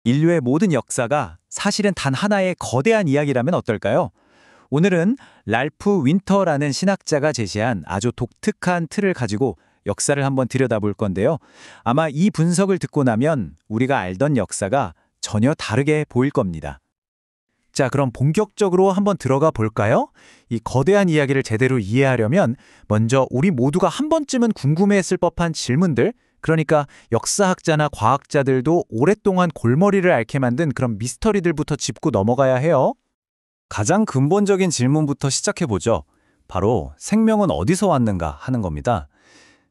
인류의 모든 역사가 사실은 단 하나의 거대한 이야기라면 어떨까요? 오늘은 랄프 윈터라는 신학자가 제시한 아주 독특한 틀을 가지고 역사를 한번 들여다볼 건데요. 아마 이 분석을 듣고 나면 우리가 알던 역사가 전혀 다르게 보일 겁니다. 자, 그럼 본격적으로 한번 들어가 볼까요? 이 거대한 이야기를 제대로 이해하려면 먼저 우리 모두가 한 번쯤은 궁금해했을 법한 질문들, 그러니까 역사학자나 과학자들도 오랫동안 골머리를 앓게 만든 그런 미스터리들부터 짚고 넘어가야 해요. 가장 근본적인 질문부터 시작해보죠. 바로 생명은 어디서 왔는가 하는 겁니다.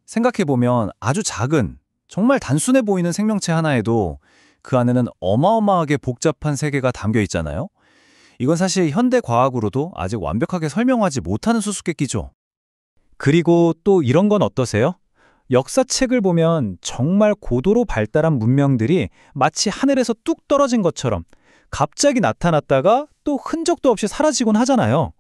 생각해보면 아주 작은, 정말 단순해 보이는 생명체 하나에도 그 안에는 어마어마하게 복잡한 세계가 담겨 있잖아요. 이건 사실 현대 과학으로도 아직 완벽하게 설명하지 못하는 수수께끼죠. 그리고 또 이런 건 어떠세요? 역사책을 보면 정말 고도로 발달한 문명들이 마치 하늘에서 뚝 떨어진 것처럼 갑자기 나타났다가 또 흔적도 없이 사라지곤 하잖아요.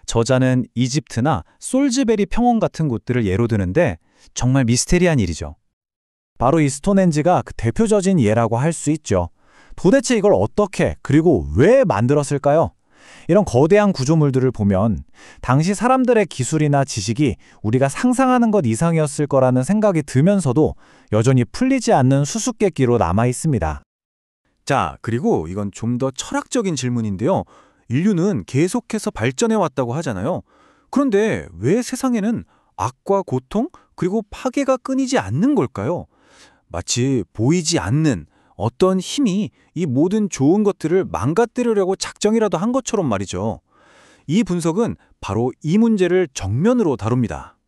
저자는 이집트나 솔즈베리 평원 같은 곳들을 예로 드는데 정말 미스테리한 일이죠. 바로 이 스톤헨지가 그 대표적인 예라고 할 수 있죠. 도대체 이걸 어떻게 그리고 왜 만들었을까요? 이런 거대한 구조물들을 보면 당시 사람들의 기술이나 지식이 우리가 상상하는 것 이상이었을 거라는 생각이 들면서도 여전히 풀리지 않는 수수께끼로 남아 있습니다. 자, 그리고 이건 좀 더 철학적인 질문인데요. 인류는 계속해서 발전해 왔다고 하잖아요. 그런데 왜 세상에는 악과 고통 그리고 파괴가 끊이지 않는 걸까요? 마치 보이지 않는 어떤 힘이 이 모든 좋은 것들을 망가뜨리려고 작정이라도 한 것처럼 말이죠. 이 분석은 바로 이 문제를 정면으로 다룹니다.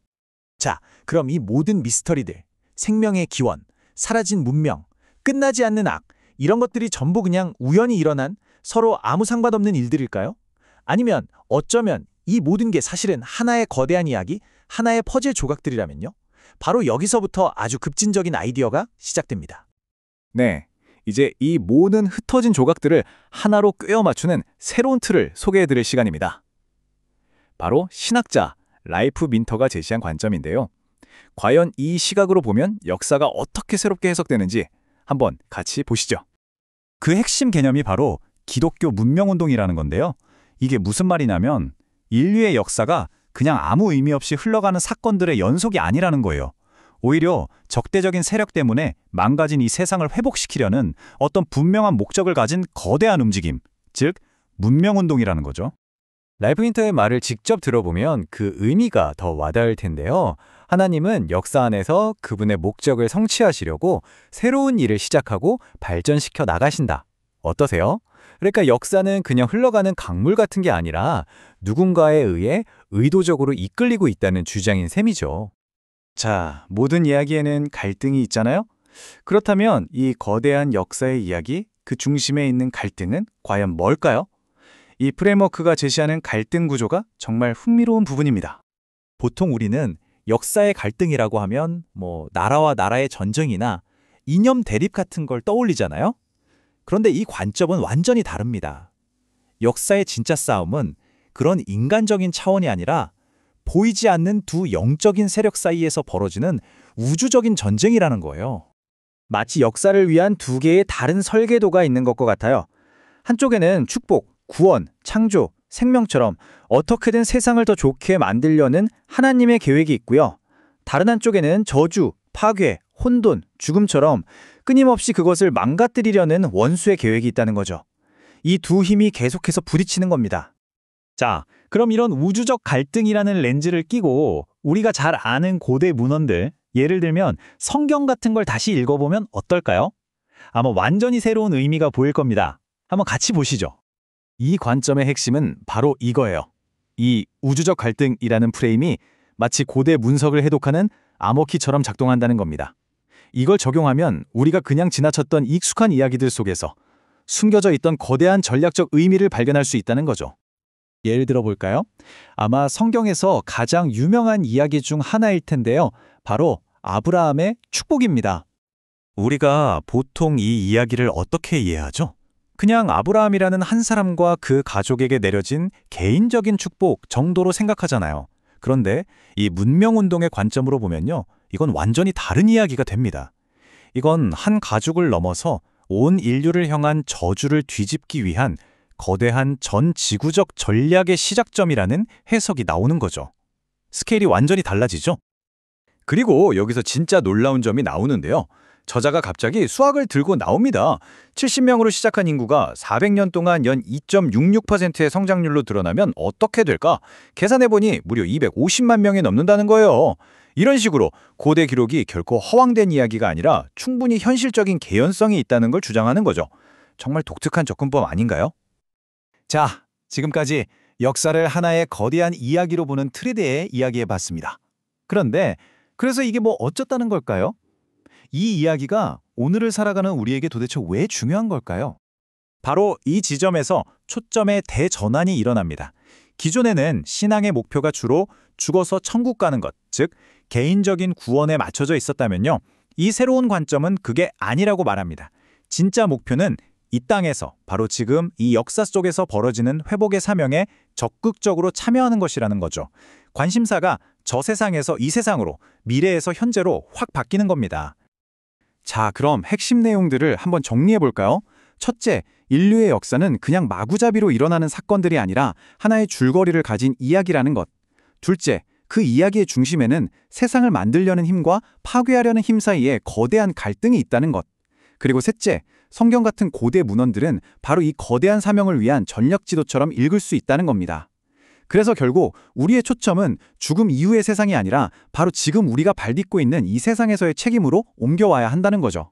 자, 그럼 이 모든 미스터리들, 생명의 기원, 사라진 문명, 끝나지 않는 악, 이런 것들이 전부 그냥 우연히 일어난 서로 아무 상관없는 일들일까요? 아니면 어쩌면 이 모든 게 사실은 하나의 거대한 이야기, 하나의 퍼즐 조각들이라면요? 바로 여기서부터 아주 급진적인 아이디어가 시작됩니다. 네. 이제 이 모든 흩어진 조각들을 하나로 꿰어 맞추는 새로운 틀을 소개해드릴 시간입니다. 바로 신학자 랄프 윈터가 제시한 관점인데요. 과연 이 시각으로 보면 역사가 어떻게 새롭게 해석되는지 한번 같이 보시죠. 그 핵심 개념이 바로 기독교 문명운동이라는 건데요. 이게 무슨 말이냐면 인류의 역사가 그냥 아무 의미 없이 흘러가는 사건들의 연속이 아니라는 거예요. 오히려 적대적인 세력 때문에 망가진 이 세상을 회복시키려는 어떤 분명한 목적을 가진 거대한 움직임, 즉 문명운동이라는 거죠. 랄프 윈터의 말을 직접 들어보면 그 의미가 더 와닿을 텐데요. 하나님은 역사 안에서 그분의 목적을 성취하시려고 새로운 일을 시작하고 발전시켜 나가신다. 어떠세요? 그러니까 역사는 그냥 흘러가는 강물 같은 게 아니라 누군가에 의해 의도적으로 이끌리고 있다는 주장인 셈이죠. 자, 모든 이야기에는 갈등이 있잖아요? 그렇다면 이 거대한 역사의 이야기, 그 중심에 있는 갈등은 과연 뭘까요? 이 프레임워크가 제시하는 갈등 구조가 정말 흥미로운 부분입니다. 보통 우리는 역사의 갈등이라고 하면 나라와 나라의 전쟁이나 이념 대립 같은 걸 떠올리잖아요? 그런데 이 관점은 완전히 다릅니다. 역사의 진짜 싸움은 그런 인간적인 차원이 아니라 보이지 않는 두 영적인 세력 사이에서 벌어지는 우주적인 전쟁이라는 거예요. 마치 역사를 위한 두 개의 다른 설계도가 있는 것과 같아요. 한쪽에는 축복, 구원, 창조, 생명처럼 어떻게든 세상을 더 좋게 만들려는 하나님의 계획이 있고요. 다른 한쪽에는 저주, 파괴, 혼돈, 죽음처럼 끊임없이 그것을 망가뜨리려는 원수의 계획이 있다는 거죠. 이 두 힘이 계속해서 부딪히는 겁니다. 자, 그럼 이런 우주적 갈등이라는 렌즈를 끼고 우리가 잘 아는 고대 문헌들, 예를 들면 성경 같은 걸 다시 읽어보면 어떨까요? 아마 완전히 새로운 의미가 보일 겁니다. 한번 같이 보시죠. 이 관점의 핵심은 바로 이거예요. 이 우주적 갈등이라는 프레임이 마치 고대 문석을 해독하는 암호키처럼 작동한다는 겁니다. 이걸 적용하면 우리가 그냥 지나쳤던 익숙한 이야기들 속에서 숨겨져 있던 거대한 전략적 의미를 발견할 수 있다는 거죠. 예를 들어 볼까요? 아마 성경에서 가장 유명한 이야기 중 하나일 텐데요. 바로 아브라함의 축복입니다. 우리가 보통 이 이야기를 어떻게 이해하죠? 그냥 아브라함이라는 한 사람과 그 가족에게 내려진 개인적인 축복 정도로 생각하잖아요. 그런데 이 문명운동의 관점으로 보면요. 이건 완전히 다른 이야기가 됩니다. 이건 한 가족을 넘어서 온 인류를 향한 저주를 뒤집기 위한 거대한 전 지구적 전략의 시작점이라는 해석이 나오는 거죠. 스케일이 완전히 달라지죠? 그리고 여기서 진짜 놀라운 점이 나오는데요. 저자가 갑자기 수학을 들고 나옵니다. 70명으로 시작한 인구가 400년 동안 연 2.66%의 성장률로 드러나면 어떻게 될까? 계산해보니 무려 250만 명이 넘는다는 거예요. 이런 식으로 고대 기록이 결코 허황된 이야기가 아니라 충분히 현실적인 개연성이 있다는 걸 주장하는 거죠. 정말 독특한 접근법 아닌가요? 자, 지금까지 역사를 하나의 거대한 이야기로 보는 틀에 대해 이야기해봤습니다. 그런데 그래서 이게 뭐 어쩌다는 걸까요? 이 이야기가 오늘을 살아가는 우리에게 도대체 왜 중요한 걸까요? 바로 이 지점에서 초점의 대전환이 일어납니다. 기존에는 신앙의 목표가 주로 죽어서 천국 가는 것, 즉 개인적인 구원에 맞춰져 있었다면요. 이 새로운 관점은 그게 아니라고 말합니다. 진짜 목표는 이 땅에서 바로 지금 이 역사 속에서 벌어지는 회복의 사명에 적극적으로 참여하는 것이라는 거죠. 관심사가 저 세상에서 이 세상으로, 미래에서 현재로 확 바뀌는 겁니다. 자, 그럼 핵심 내용들을 한번 정리해 볼까요? 첫째, 인류의 역사는 그냥 마구잡이로 일어나는 사건들이 아니라 하나의 줄거리를 가진 이야기라는 것. 둘째, 그 이야기의 중심에는 세상을 만들려는 힘과 파괴하려는 힘 사이에 거대한 갈등이 있다는 것. 그리고 셋째, 성경 같은 고대 문헌들은 바로 이 거대한 사명을 위한 전력 지도처럼 읽을 수 있다는 겁니다. 그래서 결국 우리의 초점은 죽음 이후의 세상이 아니라 바로 지금 우리가 발딛고 있는 이 세상에서의 책임으로 옮겨와야 한다는 거죠.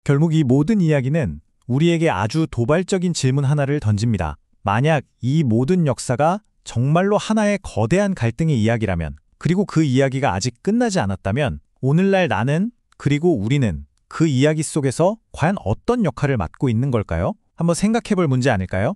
결국 이 모든 이야기는 우리에게 아주 도발적인 질문 하나를 던집니다. 만약 이 모든 역사가 정말로 하나의 거대한 갈등의 이야기라면, 그리고 그 이야기가 아직 끝나지 않았다면, 오늘날 나는, 그리고 우리는 그 이야기 속에서 과연 어떤 역할을 맡고 있는 걸까요? 한번 생각해 볼 문제 아닐까요?